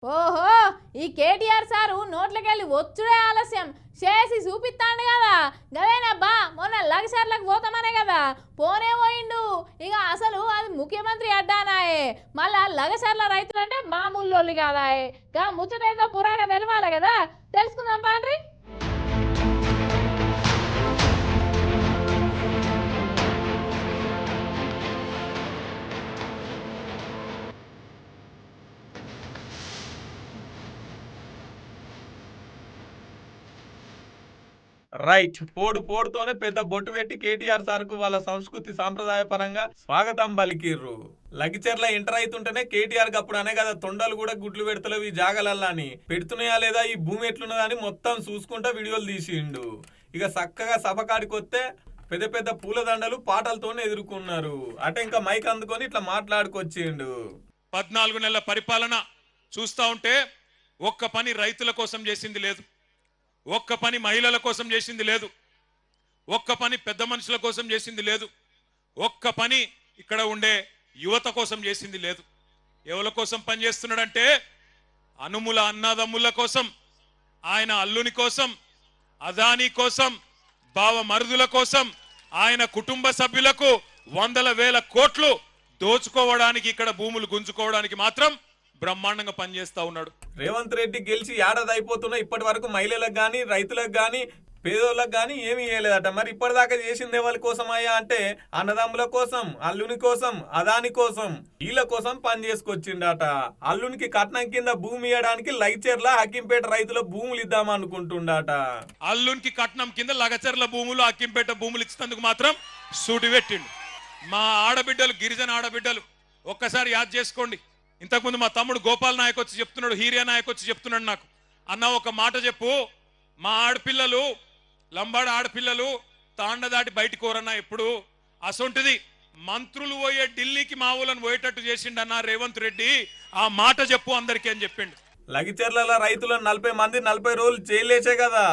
ఓహో ఈ కేటీఆర్ సారు నోట్లకెళ్ళి వచ్చుడే ఆలస్యం చేసి చూపిస్తాండు కదా గదేనబ్బా మొన్న లక్షర్లకు పోతామనే కదా పోనే పోయిండు ఇక అసలు అది ముఖ్యమంత్రి అడ్డానాయే మళ్ళా లగసర్ల రైతులంటే మామూలు కాదాయే గా ముచ్చటేదో పురాగా తెలవాలి కదా తెలుసుకుందాం పాండ్రి. రైట్ పోడుతోనే పెద్ద బొట్టు పెట్టి కేటీఆర్ సార్కు వాళ్ళ సంస్కృతి సాంప్రదాయ పరంగా స్వాగతం పలికిర్రు. లగిచెర్ల ఎంటర్ అవుతుంటేనే కేటీఆర్ అప్పుడు అనే కదా తొండలు కూడా గుడ్లు పెడతలేవు ఈ జాగలల్లా అని పెడుతున్నాయా లేదా ఈ భూమి ఎట్లున్నదని మొత్తం చూసుకుంటా వీడియోలు తీసిండు. ఇక చక్కగా సభ కాడికి వస్తే పెద్ద పెద్ద పూలదండలు పాటలతోనే ఎదుర్కొన్నారు. అంటే ఇంకా మైక్ అందుకొని ఇట్లా మాట్లాడుకొచ్చిండు. 14 నెలల పరిపాలన చూస్తా ఉంటే ఒక్క పని రైతుల కోసం చేసింది లేదు, ఒక్క పని మహిళల కోసం చేసింది లేదు, ఒక్క పని పెద్ద మనుషుల కోసం చేసింది లేదు, ఒక్క పని ఇక్కడ ఉండే యువత కోసం చేసింది లేదు. ఎవరి కోసం పని చేస్తున్నాడంటే అనుముల అన్నదమ్ముల కోసం, ఆయన అల్లుని కోసం, అదానీ కోసం, బావ మరుదుల కోసం, ఆయన కుటుంబ సభ్యులకు వందల వేల కోట్లు దోచుకోవడానికి ఇక్కడ భూములు గుంజుకోవడానికి మాత్రం బ్రహ్మాండంగా పనిచేస్తా ఉన్నాడు. రేవంత్ రెడ్డి గెలిచి ఏడాది అయిపోతున్నా ఇప్పటి వరకు మహిళలకు గాని రైతులకు గాని పేదోళ్ళకి గాని ఏమీ చేయలేదట. మరి ఇప్పటిదాకా చేసింది ఎవరి కోసమయ్యా అంటే అన్నదమ్ముల కోసం, అల్లుని కోసం, అదాని కోసం, వీళ్ళ కోసం పని చేసుకొచ్చిండట. అల్లునికి కట్నం కింద భూమి ఇవ్వడానికి లగచెర్ల హక్కింపేట రైతుల భూములు ఇద్దామనుకుంటుండట. అల్లునికి కట్నం కింద లగచెర్ల భూములు హక్కింపేట భూములు ఇచ్చినందుకు మాత్రం సూటి పెట్టిండు. మా ఆడబిడ్డలు, గిరిజన ఆడబిడ్డలు ఒక్కసారి యాద్ చేసుకోండి. ఇంతకుముందు మా తమ్ముడు గోపాల్ నాయక్ వచ్చి చెప్తున్నాడు, హీరియా నాయక్ వచ్చి చెప్తున్నాడు నాకు, అన్న ఒక మాట చెప్పు, మా ఆడపిల్లలు లంబాడ ఆడపిల్లలు తాండ దాటి బయటికి కోరన్నా ఎప్పుడు అసొంటిది మంత్రులు పోయే ఢిల్లీకి మా ఊళ్ళని పోయేటట్టు చేసిండన్నా రేవంత్ రెడ్డి, ఆ మాట చెప్పు అందరికీ అని చెప్పిండు. లగిచెర్ల రైతులను 40 మంది 40 రోజులు జైలేసే కదా.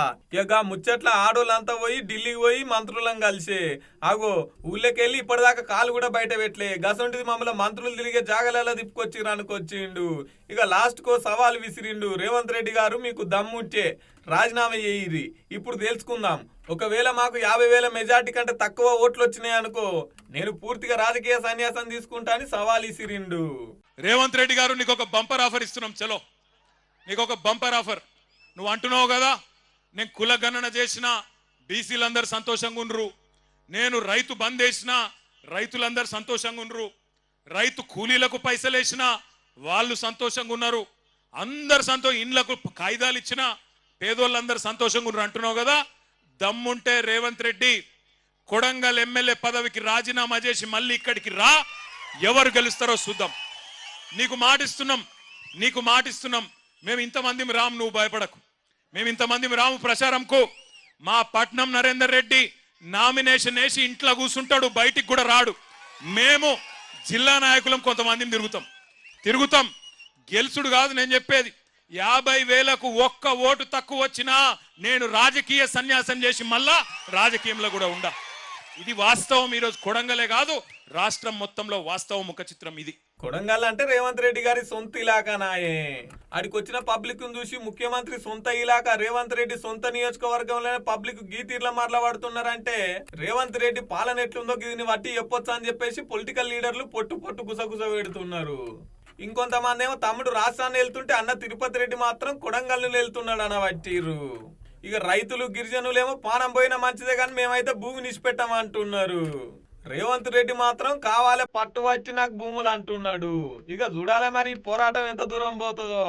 ఇక ముచ్చట్ల ఆడోళ్ళంతా పోయి ఢిల్లీకి పోయి మంత్రులను కలిసే ఆగో ఊళ్ళకెళ్ళి ఇప్పటిదాకా కాలు కూడా బయట పెట్టలే గసంటిది మమ్మల్ని మంత్రులు తిరిగే జాగలలో తిప్పుకొచ్చిర్రు అనుకొచ్చిండు. ఇక లాస్ట్ కో సవాల్ విసిరిండు. రేవంత్ రెడ్డి గారు మీకు దమ్ముంటే రాజీనామా చేయిరి, ఇప్పుడు తెలుసుకుందాం. ఒకవేళ మాకు 50,000 మెజార్టీ కంటే తక్కువ ఓట్లు వచ్చినాయి అనుకో నేను పూర్తిగా రాజకీయ సన్యాసం తీసుకుంటా అని సవాల్ విసిరిండు. రేవంత్ రెడ్డి గారు నీకు ఒక బంపర్ ఆఫర్ ఇస్తున్నాం, చలో నీకు ఒక బంపర్ ఆఫర్. నువ్వు అంటున్నావు కదా నేను కుల గణన చేసిన బీసీలందరూ సంతోషంగా ఉండ్రు, నేను రైతు బంద్ వేసిన రైతులందరూ సంతోషంగా ఉండ్రు, రైతు కూలీలకు పైసలు వేసిన వాళ్ళు సంతోషంగా ఉన్నారు, అందరు ఇండ్లకు కాయిదాలు ఇచ్చిన పేదోళ్ళందరూ సంతోషంగా ఉన్నారు అంటున్నావు కదా. దమ్ముంటే రేవంత్ రెడ్డి కొడంగల్ ఎమ్మెల్యే పదవికి రాజీనామా చేసి మళ్ళీ ఇక్కడికి రా, ఎవరు గెలుస్తారో చూద్దాం. నీకు మాటిస్తున్నాం మేము ఇంతమంది రాము, నువ్వు భయపడకు, మేము ఇంతమంది రాము ప్రచారంకు. మా పట్నం నరేందర్ రెడ్డి నామినేషన్ వేసి ఇంట్లో కూర్చుంటాడు, బయటికి కూడా రాడు. మేము జిల్లా నాయకులం కొంతమందిని తిరుగుతాం. గెలుసుడు కాదు నేను చెప్పేది, 50,000కు ఒక్క ఓటు తక్కువ వచ్చినా నేను రాజకీయ సన్యాసం చేసి మళ్ళా రాజకీయంలో కూడా ఉండా. ఇది వాస్తవం. ఈరోజు కొడంగలే కాదు రాష్ట్రం మొత్తంలో వాస్తవం ముఖ చిత్రం ఇది. కొడంగల్ అంటే రేవంత్ రెడ్డి గారి సొంత ఇలాకానాయే. అడికి వచ్చిన పబ్లిక్ చూసి ముఖ్యమంత్రి సొంత ఇలాకా రేవంత్ రెడ్డి సొంత నియోజకవర్గంలోనే పబ్లిక్ గీతీర్ల మాట్లాడుతున్నారంటే రేవంత్ రెడ్డి పాలన ఎట్లుందో దీన్ని బట్టి చెప్పొచ్చా అని చెప్పేసి పొలిటికల్ లీడర్లు పొట్టు గుసగుస పెడుతున్నారు. ఇంకొంతమంది ఏమో తమ్ముడు రాష్ట్రాన్ని వెళ్తుంటే అన్న తిరుపతి రెడ్డి మాత్రం కొడంగల్ను వెళ్తున్నాడు అన్న పట్టిర్రు. ఇక రైతులు గిరిజనులేమో పానం పోయినా మంచిదే కానీ మేమైతే భూమి నిష్పెట్టామంటున్నారు. రేవంత్ రెడ్డి మాత్రం కావాలే పట్టు వచ్చి నాకు భూములు అంటున్నాడు. ఇక చూడాలి మరి పోరాటం ఎంత దూరం పోతుందో.